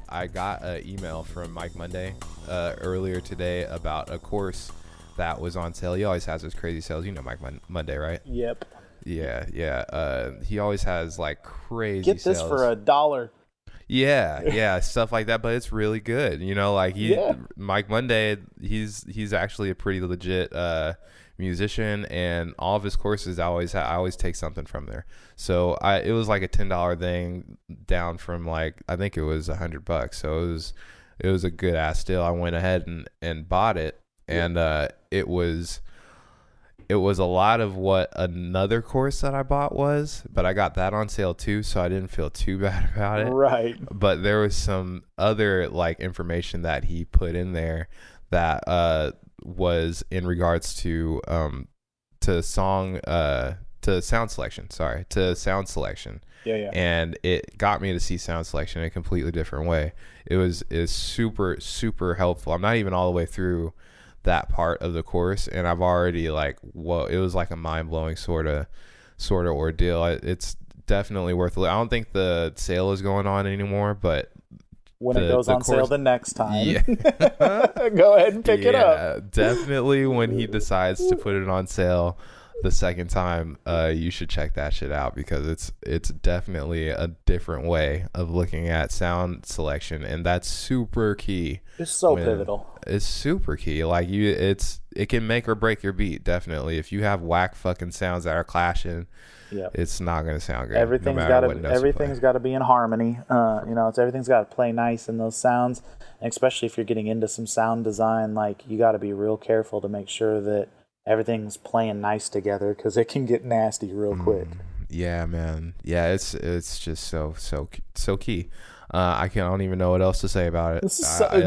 I got an email from Mike Monday earlier today about a course that was on sale. He always has those crazy sales. You know Mike Monday, right? Yep. Yeah. He always has like crazy Get this sales. for $1. Yeah, stuff like that, but it's really good. You know, like Mike Monday, he's actually a pretty legit musician, and all of his courses I always take something from there. So it was like a $10 thing down from like I think it was $100. So it was a good ass deal. I went ahead and bought it, and it was a lot of what another course that I bought was, but I got that on sale too, so I didn't feel too bad about it. Right. But there was some other like information that he put in there that was in regards to sound selection. Yeah. And it got me to see sound selection in a completely different way. Is super, super helpful. I'm not even all the way through that part of the course, and I've already it was like a mind-blowing sort of ordeal. It's definitely worth it. I don't think the sale is going on anymore, but when it goes on sale the next time, yeah. Go ahead and pick it up. Yeah, definitely when he decides to put it on sale the second time, you should check that shit out, because it's definitely a different way of looking at sound selection, and that's super key. It's so pivotal. It's super key. Like it can make or break your beat. Definitely, if you have whack fucking sounds that are clashing, it's not gonna sound good. Everything's got to be in harmony. Everything's got to play nice in those sounds, and especially if you're getting into some sound design, like you got to be real careful to make sure that everything's playing nice together, because it can get nasty real quick. Yeah, man. Yeah, it's just so key. I don't even know what else to say about it.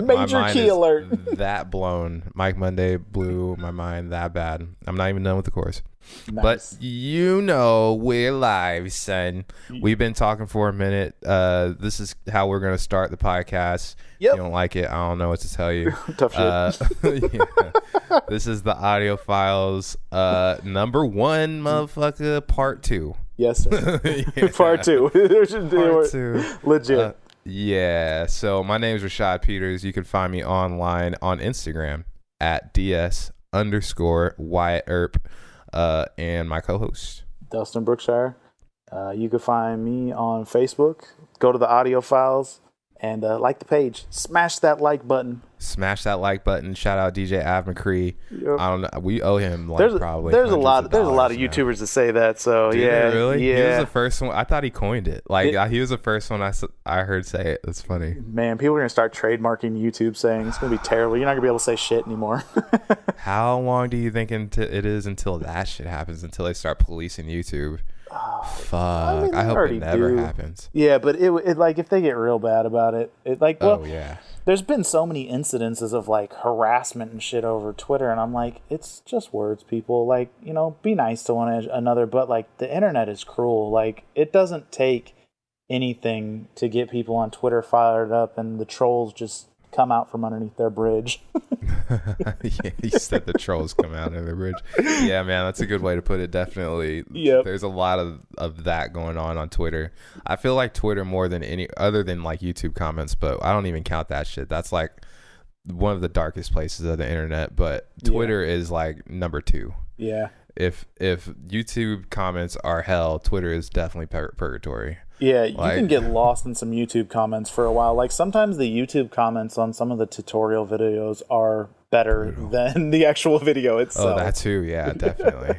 Major key alert. That blown. Mike Monday blew my mind that bad. I'm not even done with the course. Nice. But we're live, son. We've been talking for a minute. This is how we're going to start the podcast. Yep. If you don't like it, I don't know what to tell you. Tough shit. Yeah. This is the audio files number 1, motherfucker, part 2. Yes, sir. Yeah. Part 2. Part 2. Legit. Yeah. So my name is Rashad Peters. You can find me online on Instagram at @DS_Wyatt Earp, and my co-host Dustin Brookshire. You can find me on Facebook. Go to the audio files and like the page. Smash that like button. Shout out DJ Av McCree. Yep. I don't know. We owe him probably. There's a lot of YouTubers that say that. So Did yeah, they really? Yeah. He was the first one. I thought he coined it. He was the first one I heard say it. That's funny. Man, people are gonna start trademarking YouTube saying it's gonna be terrible. You're not gonna be able to say shit anymore. How long do you think it is until that shit happens? Until they start policing YouTube? Fuck. I hope it never happens. Yeah, but it like if they get real bad about it, yeah. There's been so many incidences of like harassment and shit over Twitter, and I'm like, it's just words, people. Like, be nice to one another, but like the internet is cruel. Like, it doesn't take anything to get people on Twitter fired up, and the trolls just come out from underneath their bridge. Yeah, he said the trolls come out of the bridge. Yeah, man, that's a good way to put it. Definitely. Yep. There's a lot of that going on Twitter. I feel like Twitter more than any other than like YouTube comments, but I don't even count that shit. That's like one of the darkest places of the internet, but Twitter is like number 2. Yeah. If YouTube comments are hell, Twitter is definitely purgatory. Yeah, you can get lost in some YouTube comments for a while. Like, sometimes the YouTube comments on some of the tutorial videos are better than the actual video itself. Oh, that too. Yeah, definitely.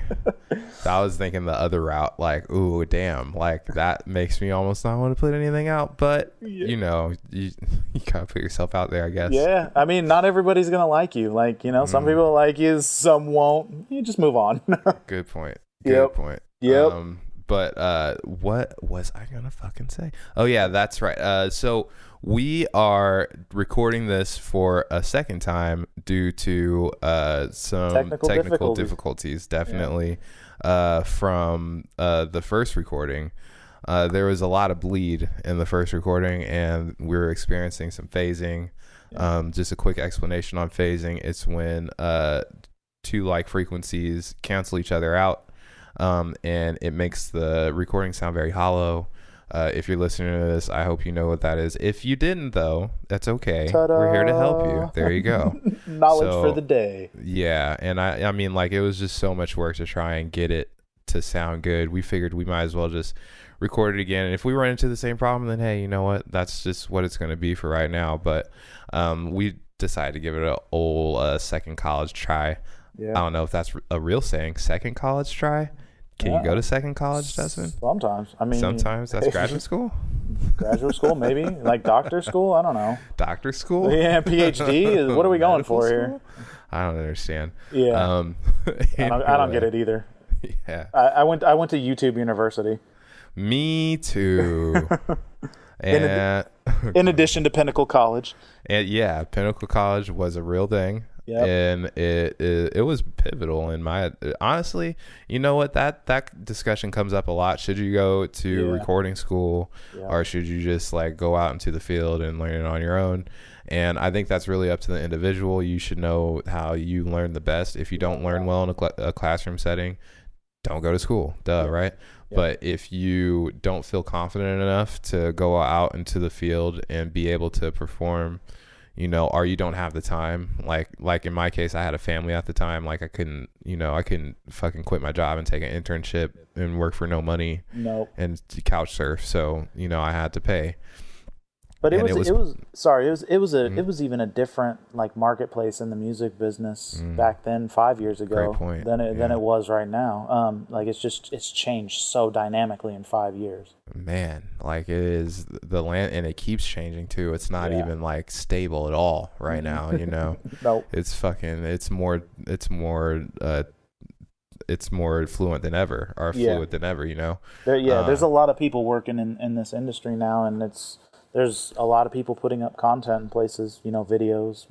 I was thinking the other route, like, ooh, damn, like that makes me almost not want to put anything out. But you gotta put yourself out there, I guess. Yeah, I mean, not everybody's gonna like you. Like, some people like you, some won't. You just move on. Good point. Yep. But what was I gonna fucking say? Oh yeah, that's right. So we are recording this for a second time due to some technical difficulties. Definitely from the first recording. There was a lot of bleed in the first recording, and we were experiencing some phasing. Just a quick explanation on phasing: it's when 2 like frequencies cancel each other out. And it makes the recording sound very hollow. If you're listening to this, I hope you know what that is. If you didn't, though, that's okay. Ta-da! We're here to help you. There you go. Knowledge for the day. Yeah, and I mean, like, it was just so much work to try and get it to sound good. We figured we might as well just record it again. And if we run into the same problem, then hey, you know what? That's just what it's going to be for right now. But we decided to give it an old second college try. Yeah. I don't know if that's a real saying. Second college try? Can you go to second college, Dustin? Sometimes. I mean, sometimes that's graduate school. Graduate school, maybe like doctor school. I don't know. Doctor school? Yeah, PhD. What are we going for here? I don't understand. Yeah, I don't get it either. Yeah, I went to YouTube University. Me too. And in addition to Pinnacle College. And yeah, Pinnacle College was a real thing. Yep. And it was pivotal in my, honestly, you know what, that discussion comes up a lot. Should you go to recording school or should you just like go out into the field and learn it on your own? And I think that's really up to the individual. You should know how you learn the best. If you don't learn well in a classroom setting, don't go to school, right? But if you don't feel confident enough to go out into the field and be able to perform, you know, or you don't have the time, like in my case, I had a family at the time. Like I couldn't fucking quit my job and take an internship and work for no money and couch surf. So, you know, I had to pay. But it was even a different like marketplace in the music business back then 5 years ago than it was right now. Like it's changed so dynamically in 5 years. Man, like it is the land, and it keeps changing too. It's not even like stable at all right now, you know. Nope. It's more fluent than ever, or fluid than ever, you know. There's a lot of people working in this industry now, and there's a lot of people putting up content in places, you know, videos,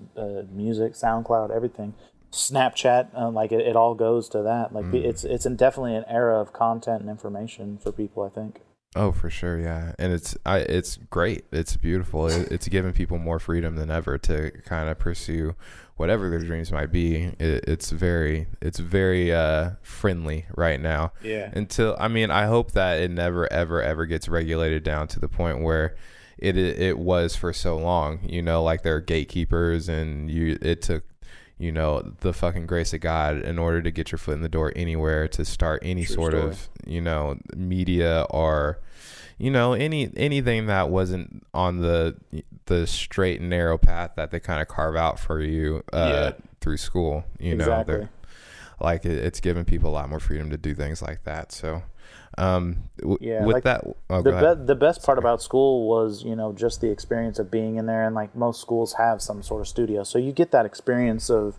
music, SoundCloud, everything, Snapchat, like it all goes to that. Like it's definitely an era of content and information for people, I think. Oh, for sure, yeah, and it's great. It's beautiful. It's giving people more freedom than ever to kind of pursue whatever their dreams might be. It's very friendly right now. Yeah. I hope that it never ever gets regulated down to the point where it was for so long, you know, like there are gatekeepers, and it took, you know, the fucking grace of God in order to get your foot in the door anywhere, to start any sort of, you know, media or, you know, anything that wasn't on the straight and narrow path that they kind of carve out for you through school, you know. Like it's giving people a lot more freedom to do things like that. So the best part about school was, you know, just the experience of being in there, and like most schools have some sort of studio, so you get that experience of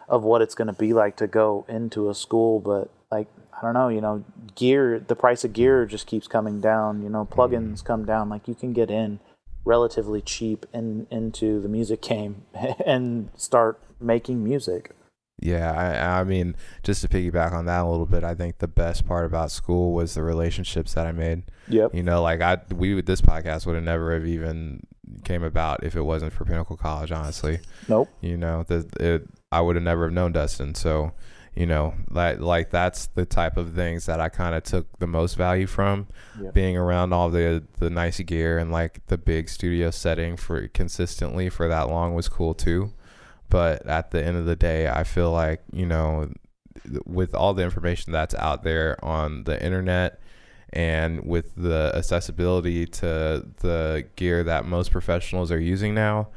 what it's going to be like to go into a school. But like, I don't know, you know, the price of gear just keeps coming down, you know, plugins come down, like you can get in relatively cheap into the music game and start making music. Yeah, I mean, just to piggyback on that a little bit, I think the best part about school was the relationships that I made. Yep. You know, like this podcast would have never have even came about if it wasn't for Pinnacle College, honestly. Nope. You know, I would have never have known Dustin. So, you know, like that's the type of things that I kind of took the most value from. Yep. Being around all the nice gear and like the big studio setting for consistently for that long was cool too. But at the end of the day, I feel like, you know, with all the information that's out there on the internet and with the accessibility to the gear that most professionals are using now,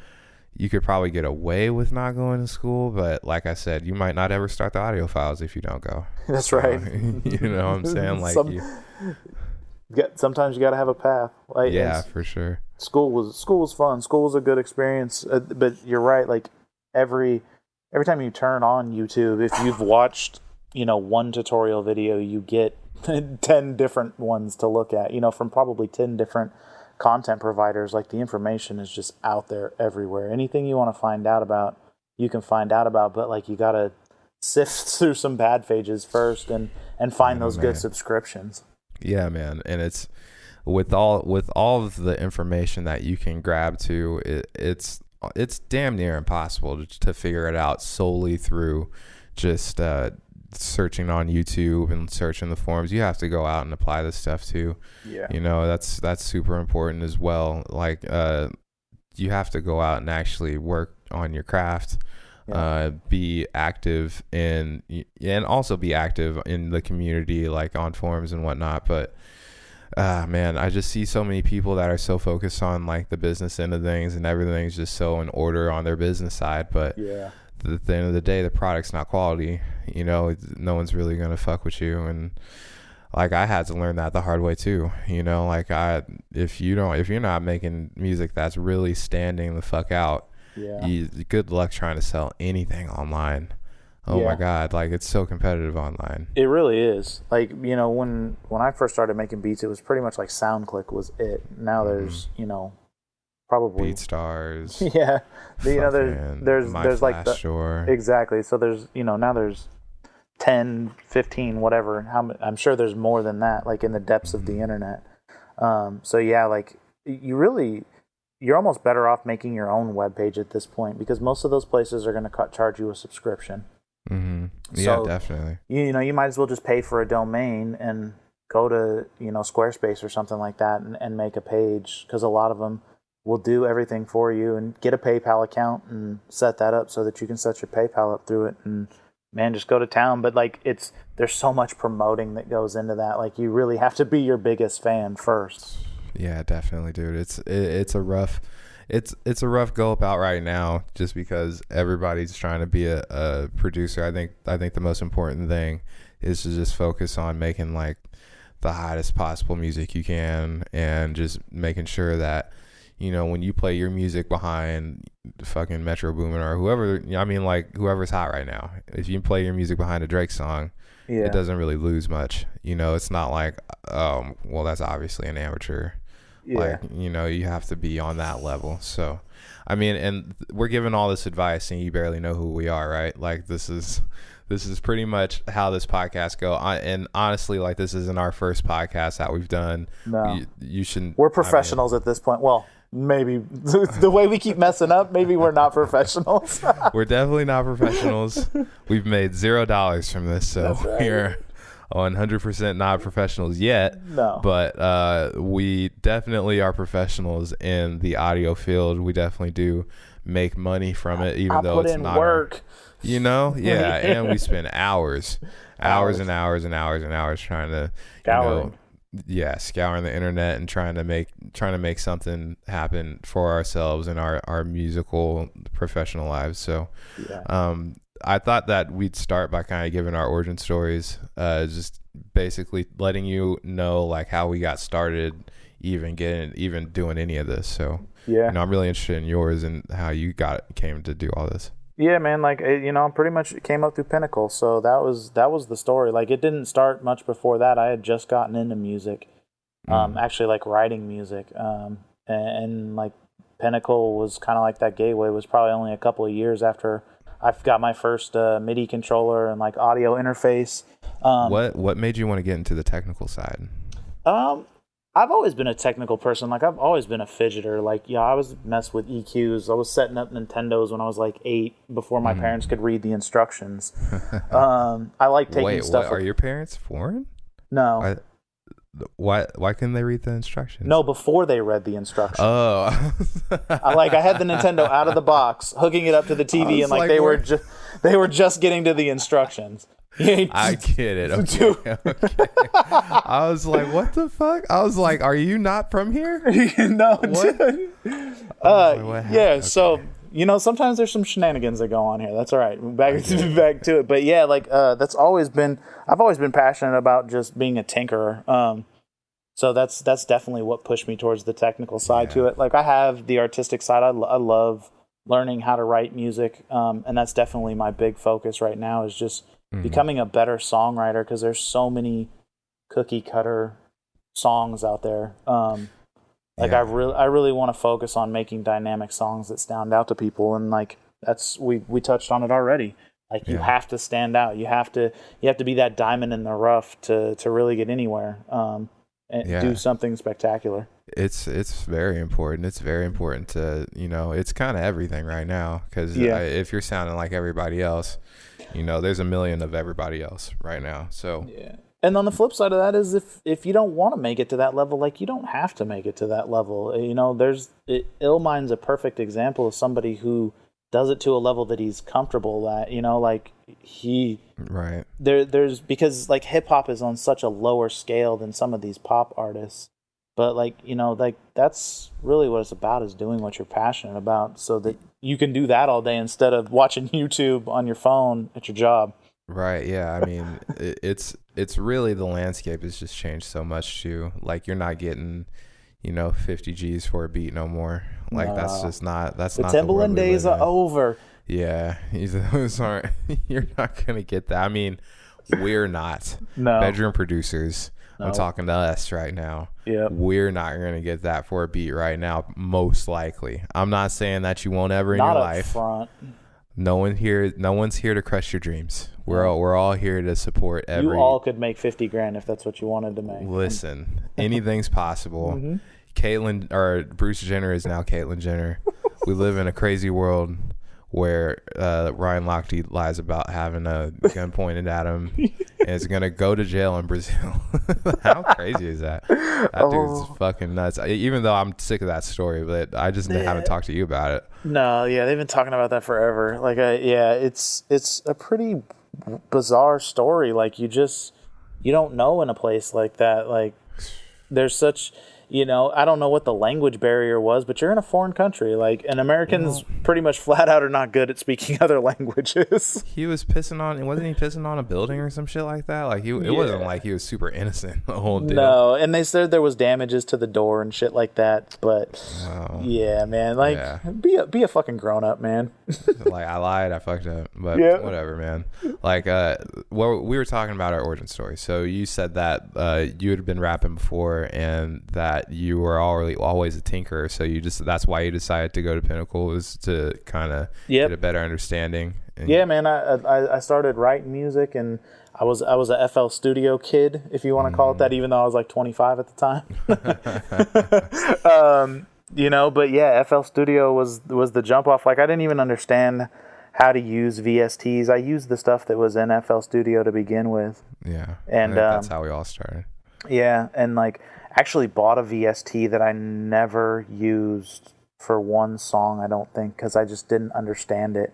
you could probably get away with not going to school. But like I said, you might not ever start the audio files if you don't go. That's right. You know what I'm saying? Like sometimes you got to have a path. Like, yeah, for sure. School was fun. School was a good experience. But you're right. Like, every time you turn on YouTube, if you've watched, you know, one tutorial video, you get 10 different ones to look at, you know, from probably 10 different content providers. Like, the information is just out there everywhere. Anything you want to find out about, you can find out about, but like, you got to sift through some bad pages first and find those good subscriptions. Yeah, man. And it's with all of the information that you can grab to, it's damn near impossible to figure it out solely through just searching on YouTube and searching the forums, you have to go out and apply this stuff too. Yeah. You know, that's super important as well. Like, you have to go out and actually work on your craft, be active and also be active in the community, like on forums and whatnot. But man, I just see so many people that are so focused on like the business end of things, and everything's just so in order on their business side. But at the end of the day, the product's not quality. You know, no one's really gonna fuck with you. And like, I had to learn that the hard way too. You know, like, if you're not making music that's really standing the fuck out, good luck trying to sell anything online. Oh my God, like, it's so competitive online. It really is. Like, you know, when I first started making beats, it was pretty much like SoundClick was it. Now there's, you know, probably BeatStars. Yeah. You know, there's like exactly. So there's, you know, now there's 10, 15, whatever. I'm sure there's more than that, like in the depths of the internet. So yeah, like, you're almost better off making your own webpage at this point, because most of those places are going to charge you a subscription. Mm-hmm. Yeah, so, definitely. You know, you might as well just pay for a domain and go to, you know, Squarespace or something like that and make a page, because a lot of them will do everything for you, and get a PayPal account and set that up so that you can set your PayPal up through it, and man, just go to town. But like, there's so much promoting that goes into that. Like, you really have to be your biggest fan first. Yeah, definitely, dude. It's a rough go about right now, just because everybody's trying to be a producer. I think the most important thing is to just focus on making like the hottest possible music you can, and just making sure that, you know, when you play your music behind fucking Metro Boomin or whoever, I mean, like, whoever's hot right now, if you play your music behind a Drake song, it doesn't really lose much. You know, it's not like, well, that's obviously an amateur. Like, you know, you have to be on that level. So, I mean, and we're giving all this advice and you barely know who we are, right? Like, this is pretty much how this podcast go. And honestly, like, this isn't our first podcast that we've done. No. You shouldn't. We're professionals at this point. Well, maybe the way we keep messing up, maybe we're not professionals. We're definitely not professionals. We've made $0 from this, so we're 100% not professionals yet. No. But we definitely are professionals in the audio field. We definitely do make money from it, even though it's not work. You know, yeah, and we spend hours and hours and hours trying to, scouring the internet and trying to make something happen for ourselves in our musical professional lives. So, I thought that we'd start by kind of giving our origin stories, just basically letting you know like how we got started, even doing any of this. So, you know, I'm really interested in yours and how you came to do all this. Yeah, man, like, you know, pretty much it came up through Pinnacle. So that was the story. Like, it didn't start much before that. I had just gotten into music, actually, like, writing music. And like, Pinnacle was kind of like that gateway. It was probably only a couple of years after I got my first MIDI controller and like audio interface. What made you want to get into the technical side? I've always been a technical person. Like, I've always been a fidgeter. Like, I was messed with EQs. I was setting up Nintendos when I was like 8 before my parents could read the instructions. I like taking stuff. Wait, are your parents foreign? No. Why couldn't they read the instructions? No, before they read the instructions. Oh. I had the Nintendo out of the box, hooking it up to the TV, and like they were just getting to the instructions. I get it. Okay. I was like, what the fuck? I was like, are you not from here? No, what? Dude. Okay. So, you know, sometimes there's some shenanigans that go on here. That's all right. Back to it. But yeah, like, I've always been passionate about just being a tinkerer. So that's definitely what pushed me towards the technical side to it. Like, I have the artistic side. I love learning how to write music. And that's definitely my big focus right now, is just becoming a better songwriter, because there's so many cookie cutter songs out there. I really want to focus on making dynamic songs that stand out to people, and like that's we touched on it already. Like, you have to stand out. You have to be that diamond in the rough to really get anywhere. And do something spectacular. It's very important. It's very important to, you know, it's kind of everything right now, because if you're sounding like everybody else, You know, there's a million of everybody else right now. So yeah. And on the flip side of that is if you don't want to make it to that level, like, you don't have to make it to that level. You know, Illmind's a perfect example of somebody who does it to a level that he's comfortable at, you know, like right. There's because like hip hop is on such a lower scale than some of these pop artists. But like, you know, like that's really what it's about, is doing what you're passionate about so that you can do that all day instead of watching YouTube on your phone at your job. Right. Yeah. I mean, it's really, the landscape has just changed so much too. Like, you're not getting, you know, 50 G's for a beat no more. Like, that's just not, that's the not Timberland the world we days live are in. over. Yeah. Those aren't, you're not going to get that. I mean, we're not No. bedroom producers. No. I'm talking to us right now. Yep. We're not going to get that for a beat right now, most likely. I'm not saying that you won't ever in Not your up life. front. No one's here to crush your dreams. We're all here to support every. You all could make 50 grand if that's what you wanted to make. Listen, anything's possible. Mm-hmm. Caitlyn, or Bruce Jenner is now Caitlyn Jenner. We live in a crazy world where Ryan Lochte lies about having a gun pointed at him and is gonna go to jail in Brazil. How crazy is that? That dude's fucking nuts. Even though I'm sick of that story, but I just haven't talked to you about it. No, yeah, they've been talking about that forever. Like, yeah, it's a pretty bizarre story. Like, you don't know in a place like that. Like, there's such, you know, I don't know what the language barrier was, but you're in a foreign country. Like, and Americans pretty much flat out are not good at speaking other languages. He was wasn't he pissing on a building or some shit like that? Like, it wasn't like he was super innocent the whole deal. No, and they said there was damages to the door and shit like that. But yeah, man, like, be a fucking grown up, man. Like, I lied, I fucked up, but whatever, man. Like, well, we were talking about our origin story. So you said that you had been rapping before and that you were always a tinkerer. So that's why you decided to go to Pinnacle, was to kind of get a better understanding. Yeah, man. I started writing music, and I was a FL Studio kid, if you want to call it that, even though I was like 25 at the time. You know, but yeah, FL Studio was the jump off. Like, I didn't even understand how to use VSTs. I used the stuff that was in FL Studio to begin with. Yeah, and that's how we all started. Yeah, and like, actually bought a VST that I never used for one song, I don't think, because I just didn't understand it.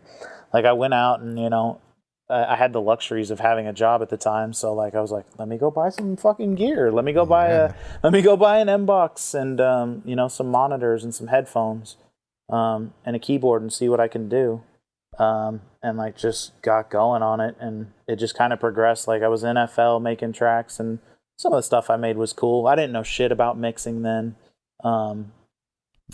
Like, I went out and, you know, I had the luxuries of having a job at the time, so like, I was like, let me go buy some fucking gear. Let me go buy an M-Box and you know, some monitors and some headphones and a keyboard and see what I can do. And like, just got going on it, and it just kind of progressed. Like, I was in FL making tracks, and some of the stuff I made was cool. I didn't know shit about mixing then.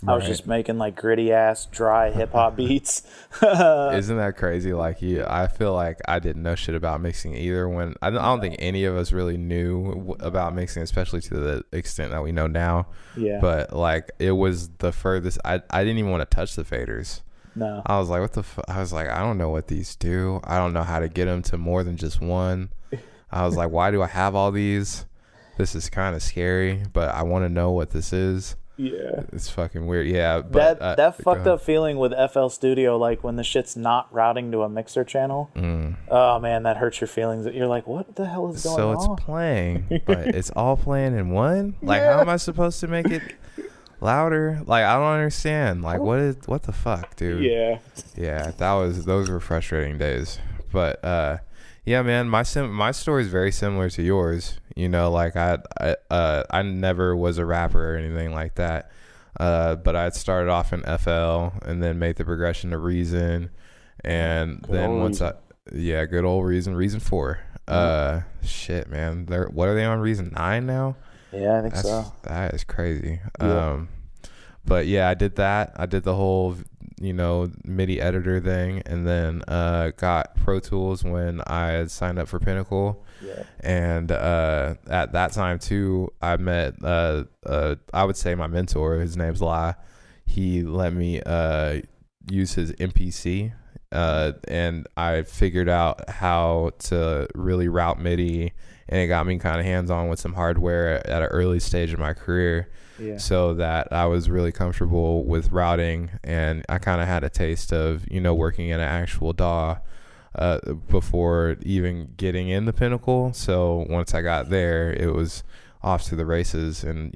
I was just making like gritty ass, dry hip hop beats. Isn't that crazy? Like, I feel like I didn't know shit about mixing either. When I don't think any of us really knew about mixing, especially to the extent that we know now. Yeah. But like, it was the furthest. I didn't even want to touch the faders. No. I was like, what the? I was like, I don't know what these do. I don't know how to get them to more than just one. I was like, why do I have all these? This is kind of scary, but I want to know what this is. Yeah, it's fucking weird. Yeah, but that fucked up feeling with FL Studio, like when the shit's not routing to a mixer channel. Oh man, that hurts your feelings. You're like, what the hell is going on? So it's playing, but it's all playing in one. Like, how am I supposed to make it louder? Like, I don't understand. Like, what the fuck, dude? Yeah, those were frustrating days. But yeah, man, my story is very similar to yours. You know, like, I never was a rapper or anything like that, but I started off in FL and then made the progression to Reason, and good old Reason 4. Shit, man, what are they on, Reason 9 now? Yeah, I think so. That is crazy. Yeah. But yeah, I did that. I did the whole, you know, MIDI editor thing, and then got Pro Tools when I had signed up for Pinnacle. Yeah. And at that time too, I met I would say my mentor. His name's La. He let me use his MPC, and I figured out how to really route MIDI, and it got me kind of hands-on with some hardware at an early stage of my career. Yeah. So that I was really comfortable with routing, and I kind of had a taste of, you know, working in an actual DAW. before even getting in the Pinnacle. So once I got there, it was off to the races. And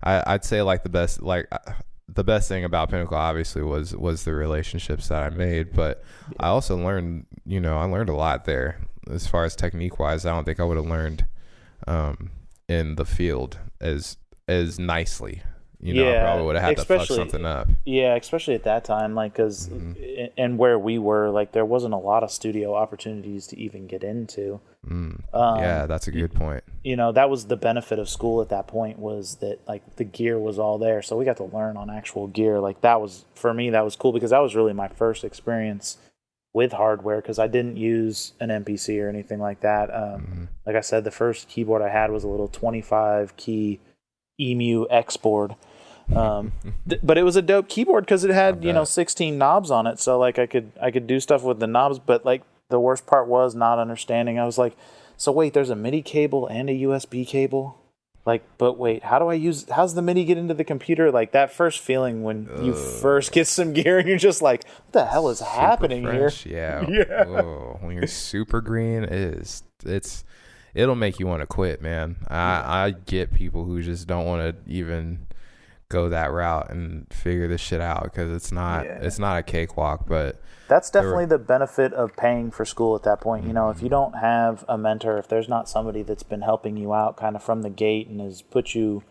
I'd say like the best thing about Pinnacle obviously was the relationships that I made, but I also learned I learned a lot there as far as technique wise. I don't think I would have learned in the field as nicely. I probably would have had to fuck something up. Yeah, especially at that time, like, because and where we were, like, there wasn't a lot of studio opportunities to even get into. Yeah, that's a good point. That was the benefit of school at that point, was that, like, the gear was all there, so we got to learn on actual gear. Like, that was, for me, that was cool, because that was really my first experience with hardware, because I didn't use an MPC or anything like that. Like I said, the first keyboard I had was a little 25 key Emu X board. But it was a dope keyboard because it had 16 knobs on it, so like I could do stuff with the knobs. But like the worst part was not understanding. I was like, so wait, there's a MIDI cable and a USB cable, like, but wait, how's the MIDI get into the computer? Like that first feeling when you first get some gear and you're just like, what the hell is happening fresh here? Yeah. Whoa. When you're super green, it'll make you want to quit, man. I get people who just don't want to even go that route and figure this shit out, because it's not a cakewalk. But that's definitely the benefit of paying for school at that point. If you don't have a mentor, if there's not somebody that's been helping you out kind of from the gate and has put you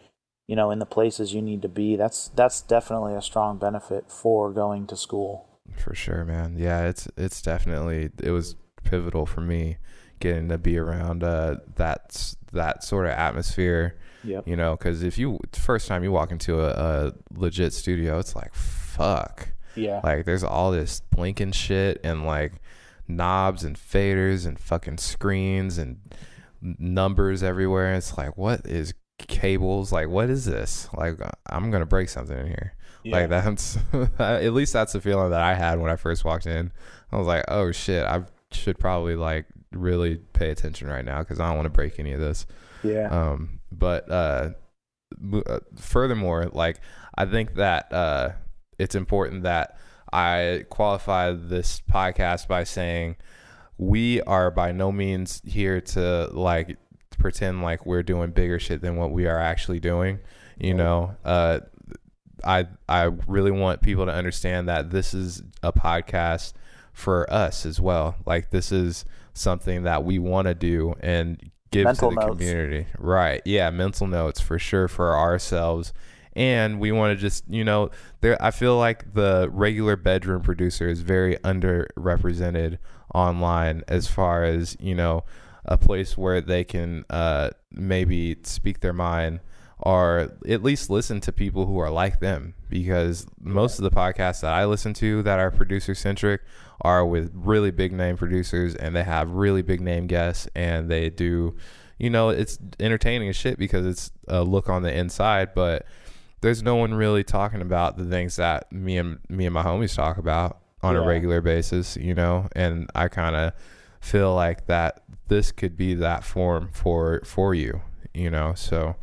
in the places you need to be, that's definitely a strong benefit for going to school. For sure, man. Yeah, it's definitely, it was pivotal for me getting to be around that sort of atmosphere. Yep. Because if first time you walk into a legit studio, it's like, fuck. Yeah. Like there's all this blinking shit and like knobs and faders and fucking screens and numbers everywhere. It's like, what is cables? Like, what is this? Like, I'm gonna break something in here. Yeah. Like that's at least that's the feeling that I had when I first walked in. I was like, oh shit, I should probably like really pay attention right now, because I don't want to break any of this. Yeah. But furthermore, like, I think that it's important that I qualify this podcast by saying we are by no means here to like pretend like we're doing bigger shit than what we are actually doing. I really want people to understand that this is a podcast for us as well. Like, this is something that we want to do and give mental to the notes. Community. Right. Yeah. Mental notes for sure for ourselves. And we want to just, I feel like the regular bedroom producer is very underrepresented online as far as, a place where they can maybe speak their mind, or at least listen to people who are like them, because most of the podcasts that I listen to that are producer centric are with really big name producers, and they have really big name guests, and they do, it's entertaining as shit because it's a look on the inside, but there's no one really talking about the things that me and my homies talk about on a regular basis, and I kind of feel like that this could be that form for you, so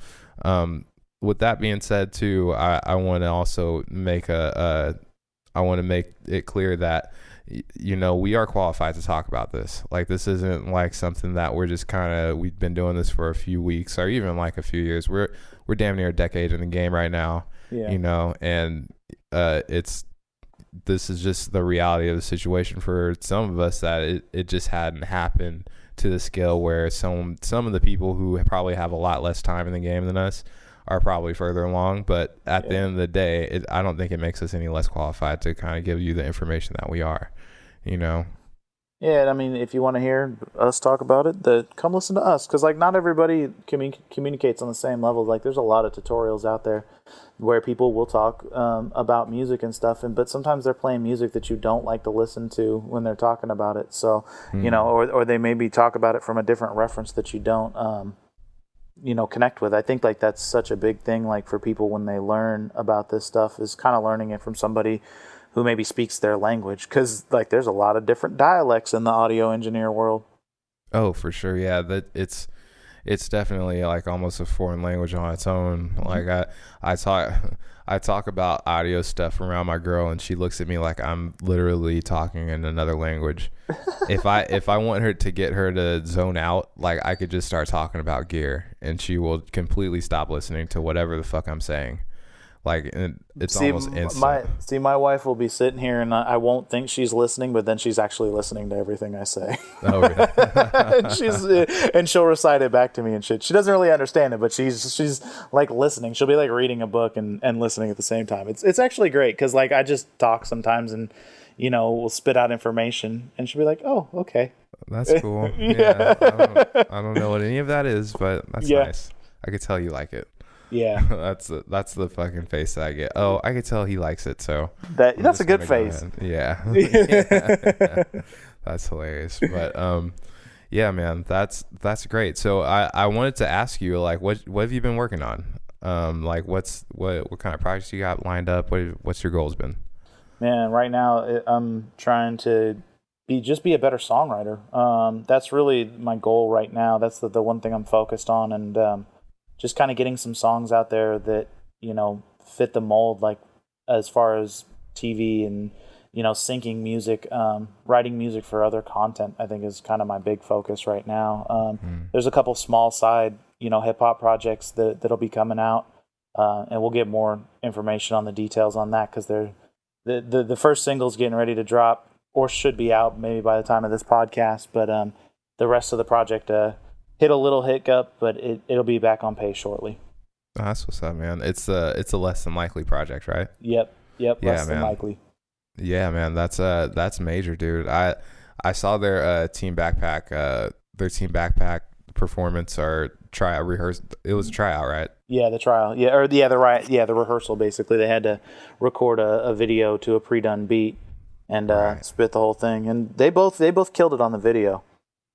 with that being said too, I want to also make I want to make it clear that we are qualified to talk about this. Like, this isn't like something that we're just we've been doing this for a few weeks or even like a few years. We're damn near a decade in the game right now. Yeah. And this is just the reality of the situation for some of us, that it just hadn't happened to the scale where some of the people who probably have a lot less time in the game than us are probably further along. But at the end of the day, I don't think it makes us any less qualified to kind of give you the information that we are, Yeah, I mean, if you want to hear us talk about it, come listen to us, because like not everybody communicates on the same level. Like, there's a lot of tutorials out there where people will talk about music and stuff, but sometimes they're playing music that you don't like to listen to when they're talking about it. So or they maybe talk about it from a different reference that you don't connect with. I think like that's such a big thing, like for people when they learn about this stuff, is kind of learning it from somebody who maybe speaks their language, because like there's a lot of different dialects in the audio engineer world. Oh, for sure. Yeah, that it's it's definitely like almost a foreign language on its own. Like I talk about audio stuff around my girl, and she looks at me like I'm literally talking in another language. If I want her to get her to zone out, like I could just start talking about gear, and she will completely stop listening to whatever the fuck I'm saying. Like it's almost instant. My wife will be sitting here, and I won't think she's listening, but then she's actually listening to everything I say. Oh, really? and she'll recite it back to me and shit. She doesn't really understand it, but she's like listening. She'll be like reading a book and listening at the same time. It's actually great because like I just talk sometimes, and we'll spit out information, and she'll be like, "Oh, okay." That's cool. Yeah. I don't know what any of that is, but that's nice. I could tell you like it. Yeah. that's the fucking face that I get. Oh, I could tell he likes it, so that's a good face. Yeah. Yeah. That's hilarious. But yeah, man, that's great. So I wanted to ask you, like, what have you been working on? Like what kind of projects you got lined up? What's your goals been? Man, right now I'm trying to be a better songwriter. That's really my goal right now. That's the one thing I'm focused on, and just kind of getting some songs out there that, fit the mold, like as far as TV and, syncing music, writing music for other content, I think is kind of my big focus right now. There's a couple small side, hip hop projects that'll be coming out, and we'll get more information on the details on that because the first single's getting ready to drop, or should be out maybe by the time of this podcast, but the rest of the project hit a little hiccup, but it'll be back on pace shortly. Oh, that's what's up, man. It's a Less Than Likely project, right? Yep. Less Than Likely. Yeah, man. That's major, dude. I saw their team backpack performance or tryout rehearse. It was a tryout, right? Yeah, the trial. Yeah, the rehearsal. Basically, they had to record a video to a pre-done beat and spit the whole thing, and they both killed it on the video.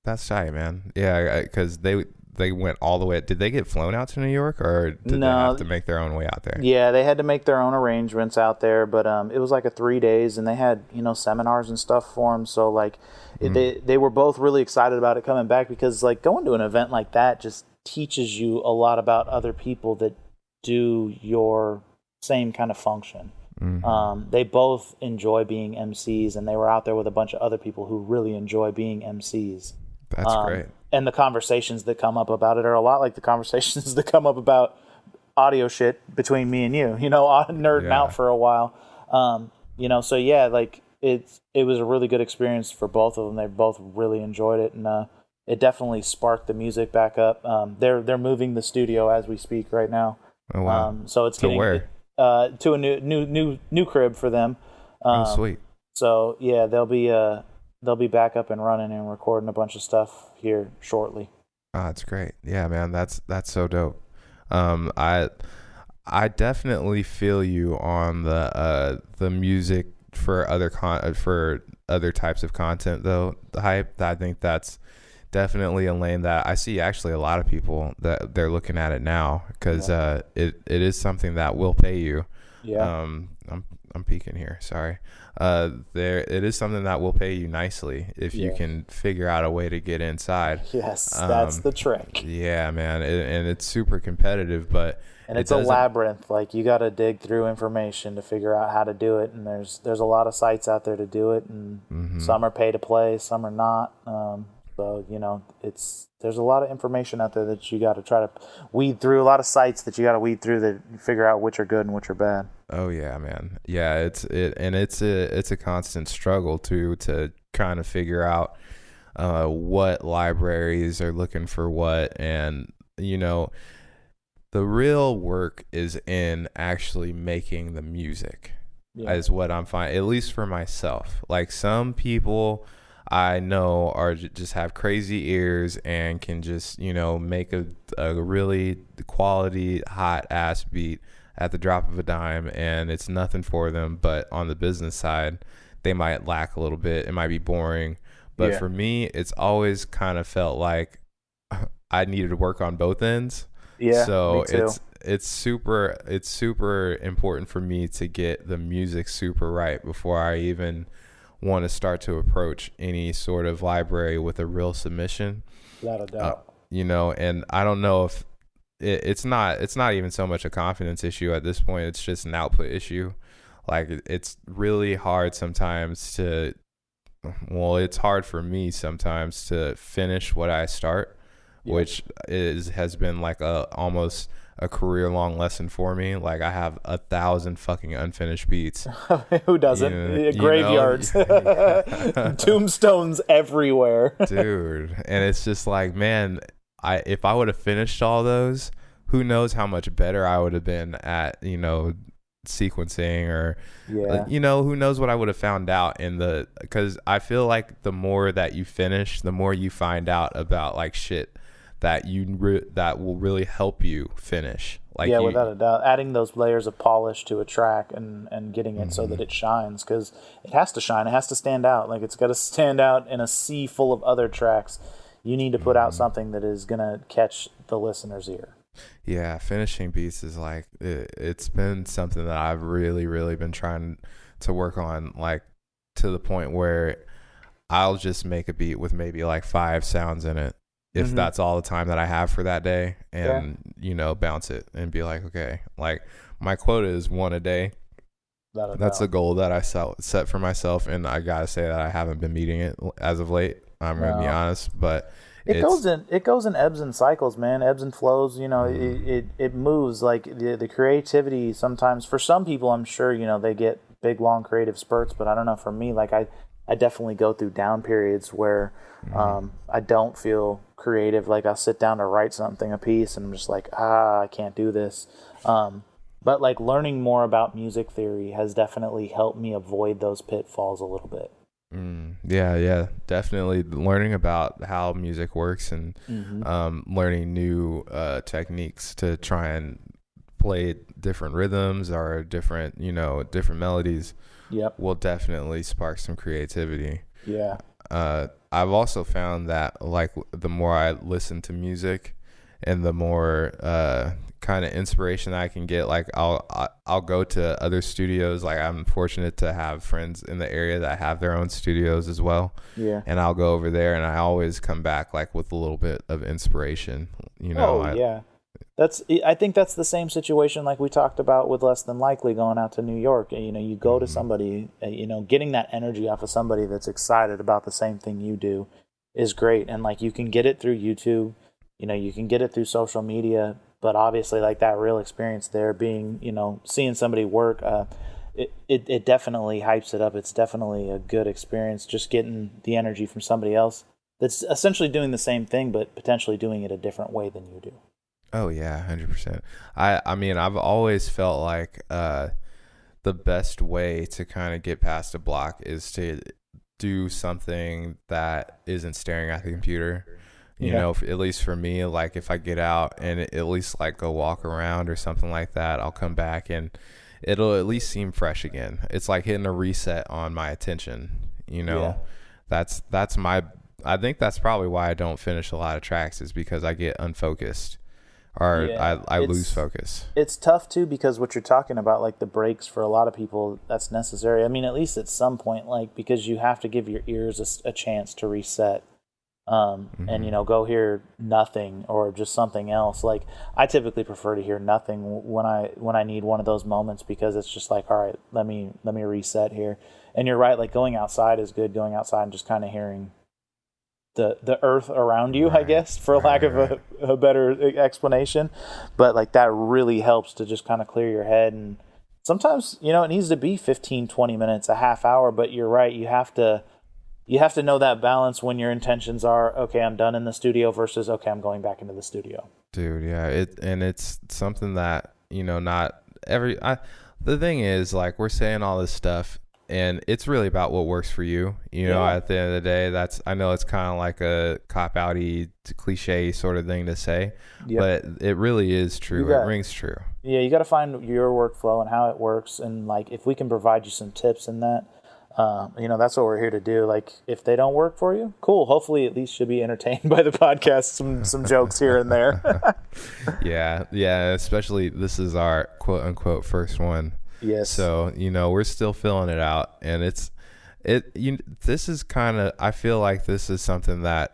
That's tight, man. Yeah, because they went all the way. Did they get flown out to New York, or did they have to make their own way out there? Yeah, they had to make their own arrangements out there, but it was like a 3 days, and they had seminars and stuff for them. So like, they were both really excited about it coming back because like going to an event like that just teaches you a lot about other people that do your same kind of function. Mm-hmm. They both enjoy being MCs, and they were out there with a bunch of other people who really enjoy being MCs. That's great. And the conversations that come up about it are a lot like the conversations that come up about audio shit between me and you, nerding out for a while. So yeah, like it was a really good experience for both of them. They both really enjoyed it, and it definitely sparked the music back up. They're moving the studio as we speak right now. Oh wow. So it's getting where? To a new crib for them. Sweet. So yeah, they'll be back up and running and recording a bunch of stuff here shortly. Oh, that's great. Yeah, man, that's so dope. I definitely feel you on the music for other types of content though. The hype, I think that's definitely a lane that I see actually a lot of people that they're looking at it now because it is something that will pay you. Yeah. I'm peeking here. Sorry. It is something that will pay you nicely if you can figure out a way to get inside. Yes, that's the trick. Yeah, man, and it's super competitive, but it's a labyrinth. Like you got to dig through information to figure out how to do it, and there's a lot of sites out there to do it, and some are pay to play, some are not. So there's a lot of information out there that you got to try to weed through. A lot of sites that you got to weed through that you figure out which are good and which are bad. Oh yeah, man. Yeah, it's a constant struggle to kind of figure out what libraries are looking for what, and the real work is in actually making the music. Is what I'm finding, at least for myself. Like some people I know are just have crazy ears and can just make a really quality hot ass beat at the drop of a dime, and it's nothing for them. But on the business side, they might lack a little bit. It might be boring. But for me, it's always kind of felt like I needed to work on both ends. Yeah, so me too. it's super important for me to get the music super right before I even want to start to approach any sort of library with a real submission. Without a doubt. and I don't know if it's not even so much a confidence issue at this point. It's just an output issue. Like it's really hard sometimes it's hard for me sometimes to finish what I start, which has been like almost a career-long lesson for me. Like I have 1,000 fucking unfinished beats. Who doesn't? Graveyards, tombstones everywhere, dude. And it's just like, man, if I would have finished all those, who knows how much better I would have been at sequencing, or who knows what I would have found out because I feel like the more that you finish, the more you find out about like shit that that will really help you finish. Like without a doubt, adding those layers of polish to a track and getting it so that it shines, because it has to shine, it has to stand out. Like it's got to stand out in a sea full of other tracks. You need to put out something that is gonna catch the listener's ear. Yeah, finishing beats is like it's been something that I've really, really been trying to work on, like to the point where I'll just make a beat with maybe like 5 sounds in it, if that's all the time that I have for that day, and bounce it and be like, okay, like my quota is 1 a day. That's a goal that I set for myself, and I gotta say that I haven't been meeting it as of late. I'm gonna be honest, but it goes in ebbs and cycles, man. Ebbs and flows. It moves. Like the creativity sometimes, for some people, I'm sure they get big long creative spurts, but I don't know. For me, like I definitely go through down periods where I don't feel creative. Like I'll sit down to write something, a piece, and I'm just like, I can't do this. But like learning more about music theory has definitely helped me avoid those pitfalls a little bit. Yeah, definitely learning about how music works, and learning new techniques to try and play different rhythms or different melodies will definitely spark some creativity. I've also found that like the more I listen to music and the more kind of inspiration I can get, like I'll go to other studios. Like I'm fortunate to have friends in the area that have their own studios as well, and I'll go over there, and I always come back like with a little bit of inspiration. I think that's the same situation like we talked about with Less Than Likely going out to New York. You go to somebody, getting that energy off of somebody that's excited about the same thing you do is great. And like you can get it through YouTube, you can get it through social media, but obviously like that real experience there being, seeing somebody work, it definitely hypes it up. It's definitely a good experience just getting the energy from somebody else that's essentially doing the same thing, but potentially doing it a different way than you do. Oh yeah, 100%. I mean, I've always felt like the best way to kind of get past a block is to do something that isn't staring at the computer. At least for me, like if I get out and at least like go walk around or something like that, I'll come back and it'll at least seem fresh again. It's like hitting a reset on my attention. That's I think that's probably why I don't finish a lot of tracks, is because I get unfocused. Or I lose focus. It's tough too, because what you're talking about, like the breaks, for a lot of people, that's necessary. I mean, at least at some point, like, because you have to give your ears a chance to reset, and go hear nothing or just something else. Like I typically prefer to hear nothing when I need one of those moments, because it's just like, all right, let me reset here. And you're right, like going outside is good. Going outside and just kind of hearing the earth around you, I guess, for lack of a better explanation. But like that really helps to just kind of clear your head. And sometimes, it needs to be 15, 20 minutes, a half hour, but you're right. You have to know that balance when your intentions are, okay, I'm done in the studio, versus, okay, I'm going back into the studio. Dude, yeah. It's something that, not every, the thing is, like, we're saying all this stuff, and it's really about what works for you. At the end of the day, I know it's kind of like a cop-outy, cliche sort of thing to say, but it really is true. It rings true. Yeah, you got to find your workflow and how it works. And like, if we can provide you some tips in that, that's what we're here to do. Like, if they don't work for you, cool. Hopefully at least you'll be entertained by the podcast, some jokes here and there. Yeah. Especially this is our quote unquote first one. Yes. So, we're still filling it out, and this is kind of, I feel like this is something that,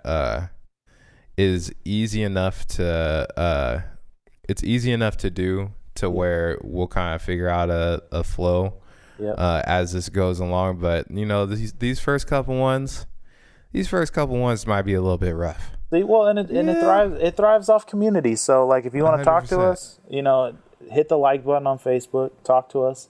is easy enough to it's easy enough to do to where we'll kind of figure out a flow as this goes along. But these first couple ones might be a little bit rough. Well, and it thrives off community. So like if you want to talk to us, hit the like button on Facebook, talk to us,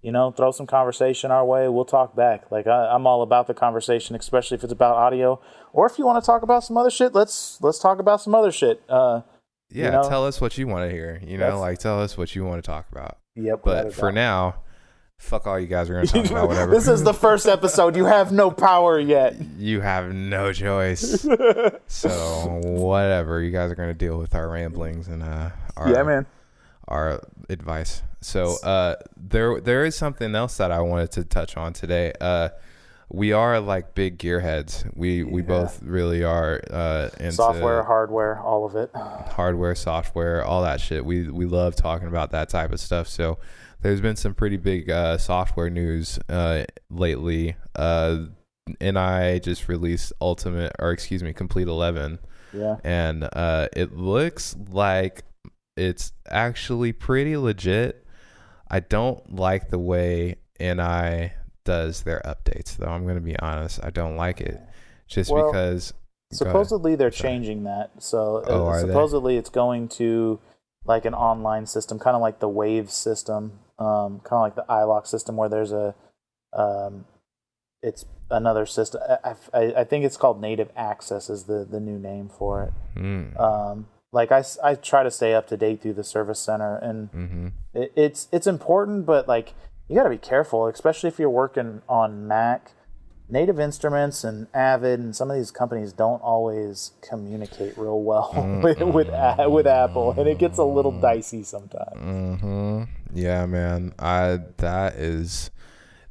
throw some conversation our way. We'll talk back. Like I'm all about the conversation, especially if it's about audio, or if you want to talk about some other shit, let's talk about some other shit. Tell us what you want to hear, tell us what you want to talk about. Yep. But for now, fuck all you guys are going to talk about whatever. This is the first episode. You have no power yet. You have no choice. So whatever, you guys are going to deal with our ramblings and our advice. So there is something else that I wanted to touch on today. We are like big gearheads. We both really are into software, hardware, all of it. Hardware, software, all that shit. We love talking about that type of stuff. So there's been some pretty big software news lately. NI just released Complete 11. Yeah. And it looks like it's actually pretty legit. I don't like the way NI does their updates, though. I'm going to be honest. I don't like it because supposedly they're changing that. So supposedly it's going to like an online system, kind of like the Wave system, kind of like the iLock system, where there's it's another system. I think it's called Native Access is the new name for it. Like I try to stay up to date through the Service Center, and it's important, but like you got to be careful, especially if you're working on Mac. Native Instruments and Avid and some of these companies don't always communicate real well with Apple, and it gets a little dicey sometimes. Yeah, man.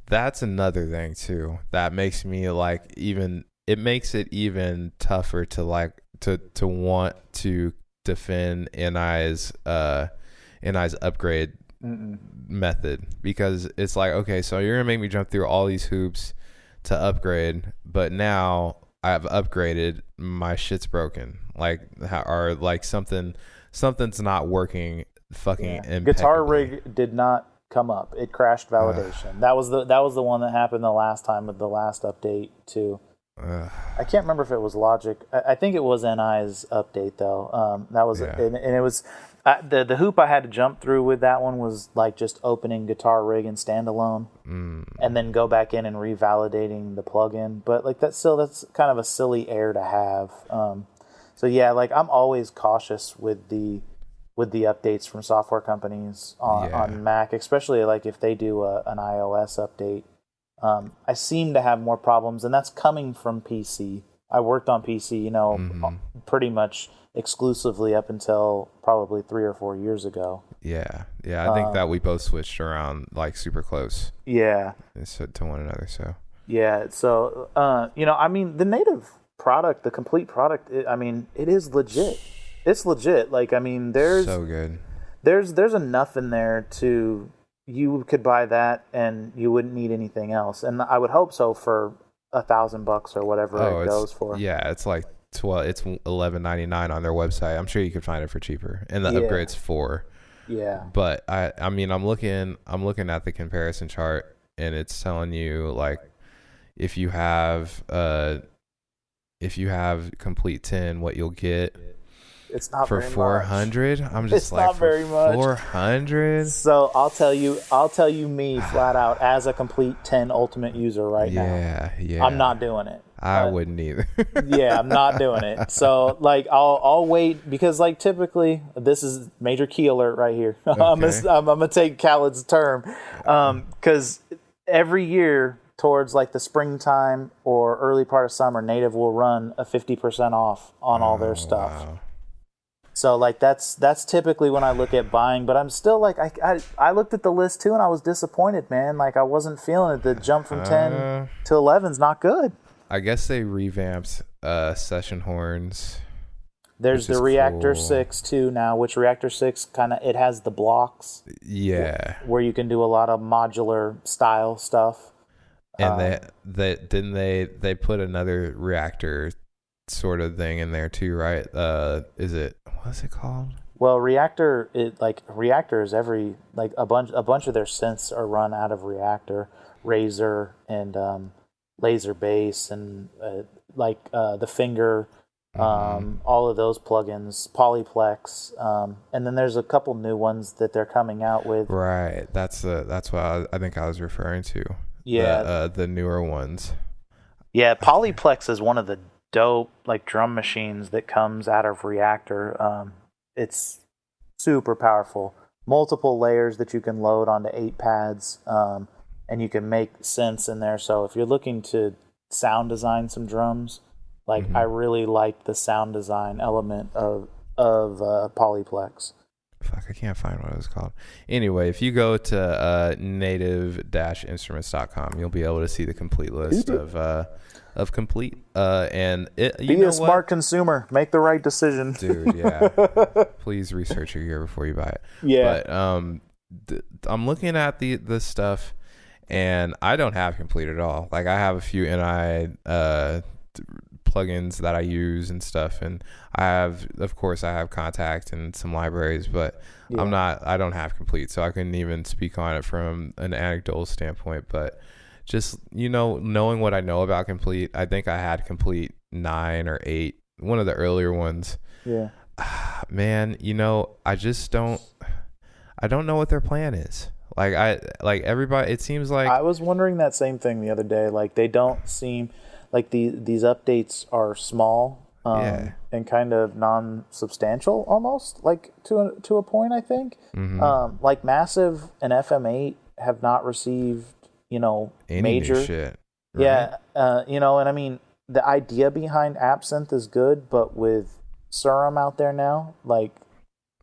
That's another thing too. That makes me it makes it even tougher to want to defend NI's upgrade method, because it's like, okay, so you're gonna make me jump through all these hoops to upgrade, but now I've upgraded, my shit's broken, or like something's not working fucking impeccably. Guitar rig did not come up. It crashed validation. That was the one that happened the last time with the last update too. I can't remember if it was Logic. I think it was NI's update though. That was and it was the hoop I had to jump through with that one was like just opening Guitar Rig and standalone, and then go back in and revalidating the plugin. But like that's kind of a silly error to have. So yeah, like I'm always cautious with the updates from software companies on Mac, especially like if they do an iOS update. I seem to have more problems, and that's coming from PC. I worked on PC, pretty much exclusively up until probably 3 or 4 years ago. Yeah. I think that we both switched around like super close. Yeah. To one another. So. Yeah. So, I mean, the native product, the complete product, it is legit. It's legit. Like, I mean, there's so good. There's enough in there to. You could buy that and you wouldn't need anything else, and I would hope so for $1,000 or whatever it goes for. Yeah, it's like it's $11.99 on their website. I'm sure you could find it for cheaper, and the upgrade's $4. Yeah, but I mean, I'm looking at the comparison chart, and it's telling you like if you have Complete 10, what you'll get. It's not for very 400. Much. I'm just it's like not very much. 400. So I'll tell you me flat out as a Complete 10 Ultimate user right now. Yeah. I'm not doing it. I wouldn't either. Yeah, I'm not doing it. So like I'll wait, because like typically this is major key alert right here. Okay. I'm gonna take Khaled's term, because every year towards like the springtime or early part of summer, Native will run a 50% off on all their stuff. Wow. So like that's typically when I look at buying, but I'm still like I looked at the list too and I was disappointed, man. Like I wasn't feeling it. The jump from 10 to 11 is not good. I guess they revamped session horns. There's the Reactor 6 too now, which Reactor 6 it has the blocks. Yeah. Where you can do a lot of modular style stuff. And they put another Reactor sort of thing in there too, right? Is it, what's it called? Well, Reactor is every like a bunch of their synths are run out of Reactor, Razor, and Laser Bass, and the Finger, all of those plugins, Polyplex, and then there's a couple new ones that they're coming out with. Right, that's what I think I was referring to. Yeah, the newer ones. Yeah, Polyplex is one of the dope like drum machines that comes out of Reactor. It's super powerful. Multiple layers that you can load onto 8 pads, and you can make synths in there. So if you're looking to sound design some drums, like I really like the sound design element of Polyplex. Fuck, I can't find what it was called. Anyway, if you go to native-instruments.com, you'll be able to see the complete list of complete. And be a smart consumer. Make the right decision, dude. Yeah, please research your gear before you buy it. Yeah, but I'm looking at the stuff, and I don't have complete at all. Like I have a few NI plugins that I use and stuff, and I have Contact and some libraries, but I don't have complete, so I couldn't even speak on it from an anecdotal standpoint. But just knowing what I know about complete, I think I had complete 9 or 8, one of the earlier ones. Man, I don't know what their plan is. Like everybody, it seems like I was wondering that same thing the other day. Like they don't seem like these updates are small and kind of non-substantial almost, like to a point, I think. Like Massive and FM8 have not received, any major new shit. Right? Yeah. And I mean, the idea behind Absinthe is good, but with Serum out there now, like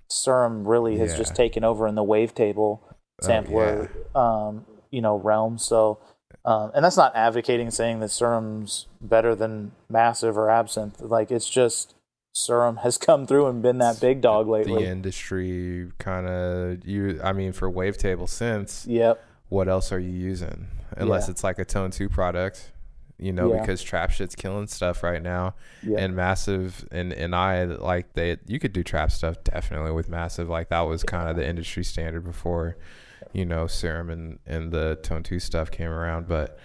Serum really has just taken over in the wavetable sampler, realm. So, and that's not advocating saying that Serum's better than Massive or Absinthe. Like, it's just Serum has come through and been that big dog lately. The industry kind of, for wavetable synths, yep. What else are you using? Unless it's like a Tone 2 product, because trap shit's killing stuff right now. And Massive and you could do trap stuff definitely with Massive. Like, that was kind of the industry standard before, Serum and the Tone 2 stuff came around. But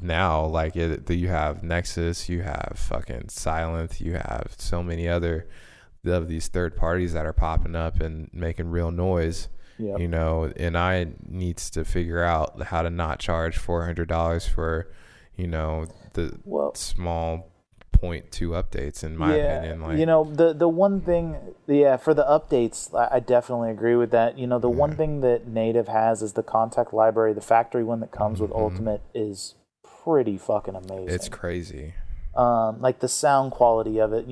now, you have Nexus, you have fucking Silent, you have so many other of these third parties that are popping up and making real noise. And I needs to figure out how to not charge $400 for, the small 0.2 updates, in my opinion. The one thing, for the updates, I definitely agree with that. The one thing that Native has is the Contact library. The factory one that comes with Ultimate is pretty fucking amazing. It's crazy. Like the sound quality of it,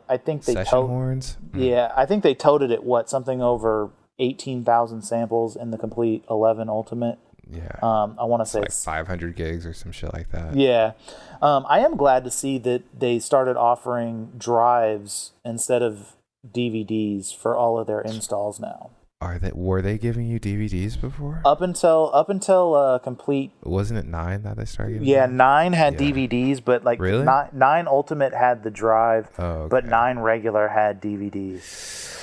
I think they session horns. Yeah, I think they toted it something over 18,000 samples in the complete 11 Ultimate. Yeah. I want to say it's 500 gigs or some shit like that. Yeah. I am glad to see that they started offering drives instead of DVDs for all of their installs now. Were they giving you DVDs before? Up until complete. Wasn't it 9 that they started giving? Yeah, 9 had DVDs, but really? 9 Ultimate had the drive, okay. But 9 regular had DVDs.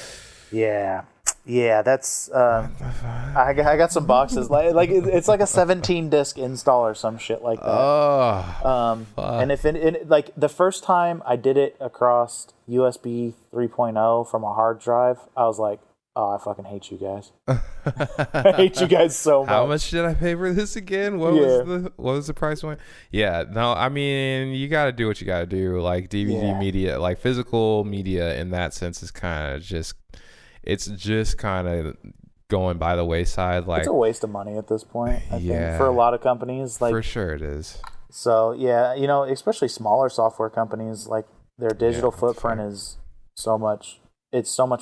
Yeah, that's I got some boxes like it's like a 17 disc install or some shit like that. And if like the first time I did it across USB 3.0 from a hard drive, I was like, oh, I fucking hate you guys. I hate you guys so much. How much did I pay for this again? What was the price point? Yeah, no, I mean, you got to do what you got to do. Like DVD media, like physical media in that sense is kind of just. It's just kind of going by the wayside. Like, it's a waste of money at this point, I think, for a lot of companies. Like, for sure it is. So, especially smaller software companies, like their digital footprint is so much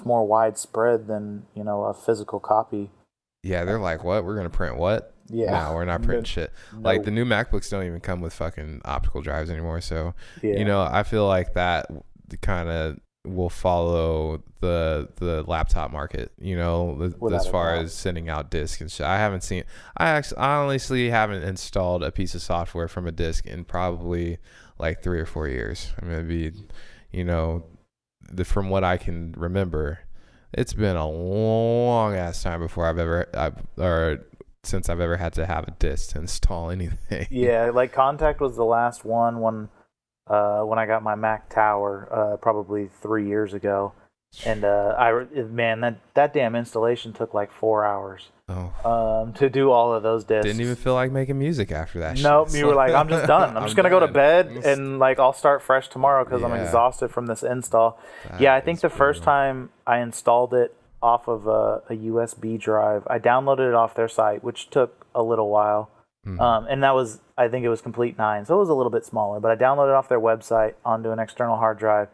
more widespread than, a physical copy. Yeah, they're like, what? We're going to print what? Yeah. No, we're not printing shit. Nope. Like, the new MacBooks don't even come with fucking optical drives anymore. So, I feel like that kind of will follow the laptop market, as far as sending out discs and shit. I honestly haven't installed a piece of software from a disc in probably like 3 or 4 years. I mean, it'd be, you know, from what I can remember, it's been a long ass time before since I've ever had to have a disc to install anything. Yeah, like Contact was the last one when I got my Mac Tower probably 3 years ago, and that damn installation took like 4 hours. To do all of those discs. Didn't even feel like making music after that. Nope, shit. you were like, I'm just done. I'm just gonna go to bed and like I'll start fresh tomorrow because I'm exhausted from this install. I think the first time I installed it off of a USB drive, I downloaded it off their site, which took a little while. And I think it was Complete 9, so it was a little bit smaller. But I downloaded it off their website onto an external hard drive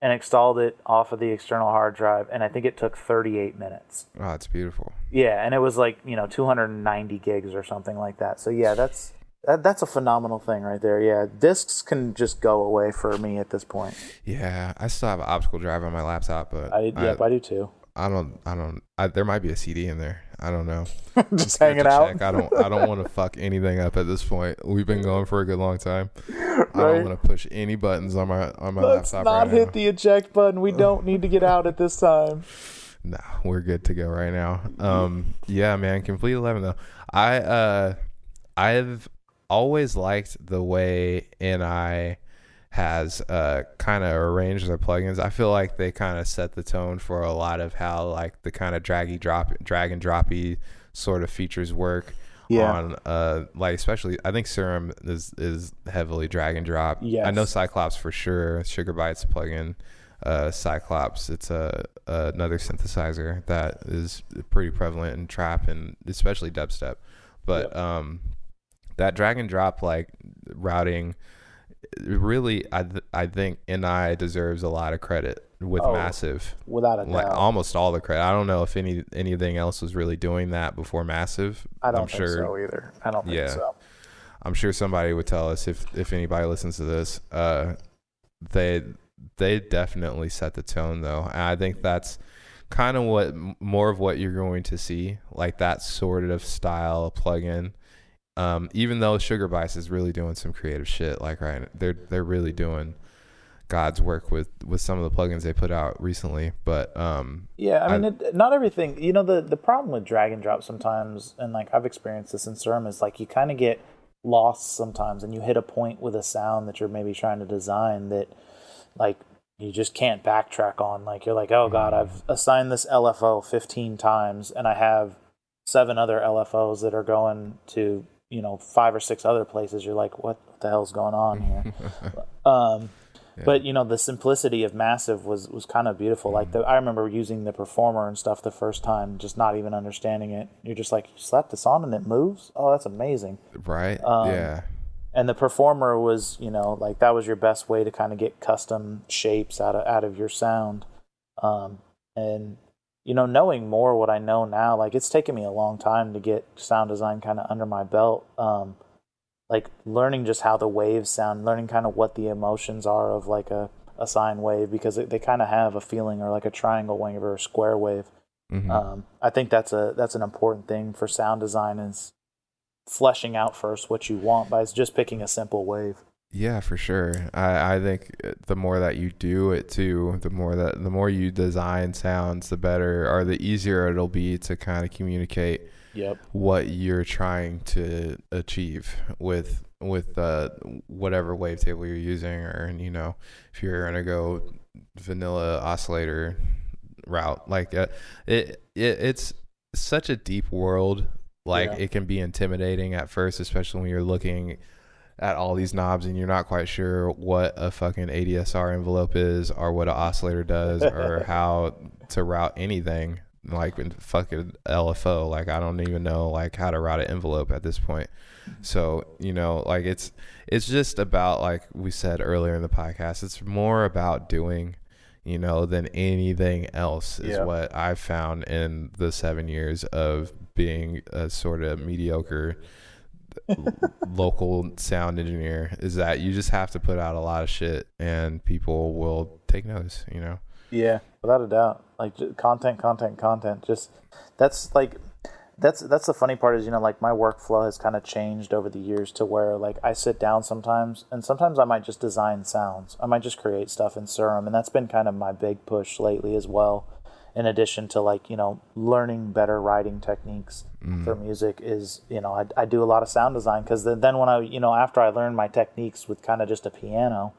and installed it off of the external hard drive, and I think it took 38 minutes. Oh, it's beautiful. Yeah, and it was like, 290 gigs or something like that. So yeah, that's a phenomenal thing right there. Yeah, discs can just go away for me at this point. Yeah, I still have an optical drive on my laptop, but I do too. There might be a CD in there. I don't know. Just hanging out. I don't want to fuck anything up at this point. We've been going for a good long time. Right. I don't want to push any buttons on my laptop. Let's not hit the eject button. We don't need to get out at this time. No, we're good to go right now. Yeah, man, Complete 11 though. I've always liked the way NI has kind of arranged their plugins. I feel like they kind of set the tone for a lot of how like the kind of drag and droppy sort of features work on like, especially I think Serum is heavily drag and drop. Yes. I know Cyclops for sure. Sugar Bytes plugin, Cyclops, it's another synthesizer that is pretty prevalent in trap and especially dubstep. But that drag and drop like routing, really, I think NI deserves a lot of credit with Massive. Without a doubt. Like almost all the credit. I don't know if anything else was really doing that before Massive. I don't think so either. I don't think so. I'm sure somebody would tell us if anybody listens to this. They definitely set the tone though. And I think that's kind of more of what you're going to see, like that sort of style of plugin. Even though Sugar Bice is really doing some creative shit, like they're really doing God's work with some of the plugins they put out recently. But I mean, not everything. The problem with drag and drop sometimes, and like I've experienced this in Serum, is like you kind of get lost sometimes, and you hit a point with a sound that you're maybe trying to design that like you just can't backtrack on. Like you're like, oh God, I've assigned this LFO 15 times, and I have 7 other LFOs that are going to 5 or 6 other places. You're like, what the hell's going on here? But the simplicity of Massive was kind of beautiful. Like I remember using the Performer and stuff the first time, just not even understanding it. You're just like, you slap this on and it moves? Oh, that's amazing. Right. Yeah. And the Performer was, like that was your best way to kind of get custom shapes out of your sound. And knowing more what I know now, like it's taken me a long time to get sound design kind of under my belt. Like learning just how the waves sound, learning kind of what the emotions are of like a sine wave, because they kind of have a feeling, or like a triangle wave or a square wave. I think that's an important thing for sound design, is fleshing out first what you want by just picking a simple wave. Yeah, for sure. I think the more that you do it too, the more you design sounds, the better, or the easier it'll be to kind of communicate what you're trying to achieve with whatever wavetable you're using, or if you're gonna go vanilla oscillator route, like it's such a deep world. Like it can be intimidating at first, especially when you're looking at all these knobs and you're not quite sure what a fucking ADSR envelope is, or what an oscillator does, or how to route anything, like in fucking LFO. Like I don't even know like how to route an envelope at this point. So like it's just about, like we said earlier in the podcast, it's more about doing than anything else, is what I've found in the 7 years of being a sort of mediocre local sound engineer, is that you just have to put out a lot of shit and people will take notice. Yeah, without a doubt. Like content, just that's like That's the funny part is, like my workflow has kind of changed over the years to where like I sit down sometimes, and sometimes I might just design sounds. I might just create stuff in Serum, and that's been kind of my big push lately as well. In addition to like, learning better writing techniques for music is, I do a lot of sound design, because then when I, after I learn my techniques with kind of just a piano,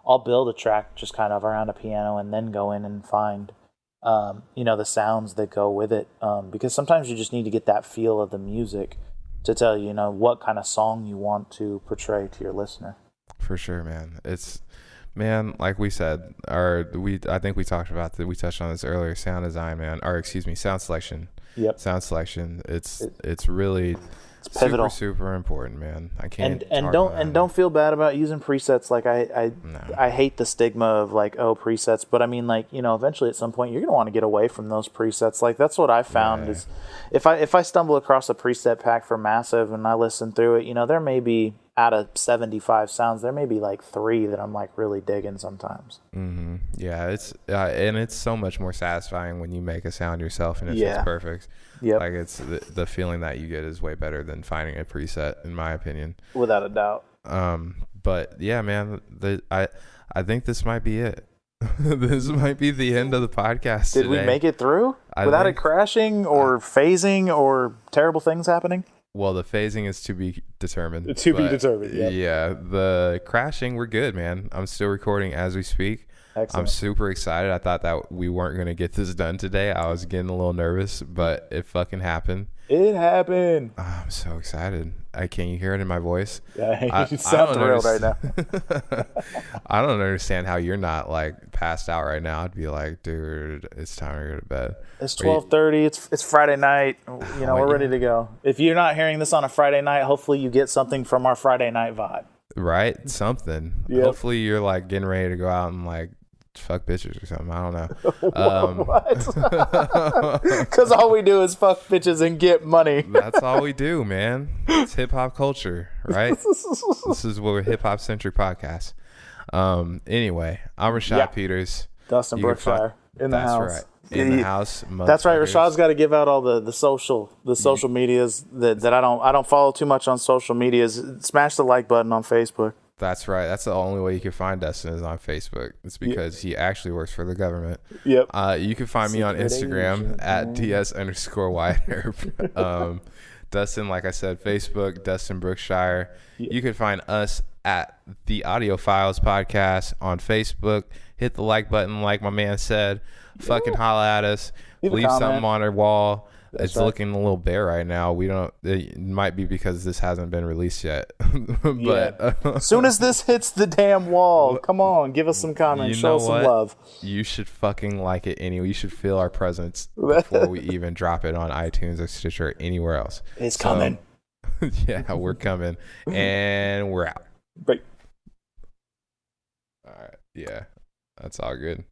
I'll build a track just kind of around a piano and then go in and find the sounds that go with it, because sometimes you just need to get that feel of the music to tell what kind of song you want to portray to your listener. For sure, man. Man, like we said, I think we talked about that. We touched on this earlier. Sound design, man, sound selection. Yep. Sound selection. It's really pivotal. Super important, man. I can't. And don't feel bad about using presets. Like I hate the stigma of like, presets, but I mean, like, eventually at some point you're gonna want to get away from those presets. Like that's what I found is if I stumble across a preset pack for Massive and I listen through it, there may be, out of 75 sounds, there may be like 3 that I'm like really digging sometimes. Mm-hmm. Yeah, it's so much more satisfying when you make a sound yourself and it's perfect. Yep. Like it's the feeling that you get is way better than finding a preset, in my opinion. Without a doubt. But yeah, man, I think this might be it. This might be the end of the podcast. Did we make it through without it crashing or phasing or terrible things happening? Well, the phasing is to be determined. Be determined, yeah. Yeah, the crashing, we're good, man. I'm still recording as we speak. Excellent. I'm super excited. I thought that we weren't going to get this done today. I was getting a little nervous, but it fucking happened. It happened. Oh, I'm so excited. Can you hear it in my voice? Yeah, you sound thrilled right now. I don't understand how you're not like passed out right now. I'd be like, dude, it's time to go to bed. It's 12:30. It's Friday night. We're ready to go. If you're not hearing this on a Friday night, hopefully you get something from our Friday night vibe. Right? Something. Yep. Hopefully you're like getting ready to go out and like fuck bitches or something. I don't know. What? Because all we do is fuck bitches and get money. That's all we do, man. It's hip hop culture, right? This is what we're hip hop centric podcast. Anyway, I'm Rashad Peters. Dustin Brookshire in the house. That's right. In the house. That's right. Rashad's got to give out all the social medias that I don't follow too much on social medias. Smash the like button on Facebook. That's right. That's the only way you can find Dustin is on Facebook. It's because he actually works for the government. Yep. You can find me on Instagram at @ds_wideherb. Dustin, like I said, Facebook, Dustin Brookshire. Yeah. You can find us at the Audio Files Podcast on Facebook. Hit the like button, like my man said. Fucking holla at us. Leave something on our wall. It's looking a little bare right now. It might be because this hasn't been released yet. But as soon as this hits the damn wall, come on, give us some comments, show us some love. You should fucking like it anyway. You should feel our presence before we even drop it on iTunes or Stitcher or anywhere else. It's coming. Yeah, we're coming. And we're out. Bye. All right. Yeah, that's all good.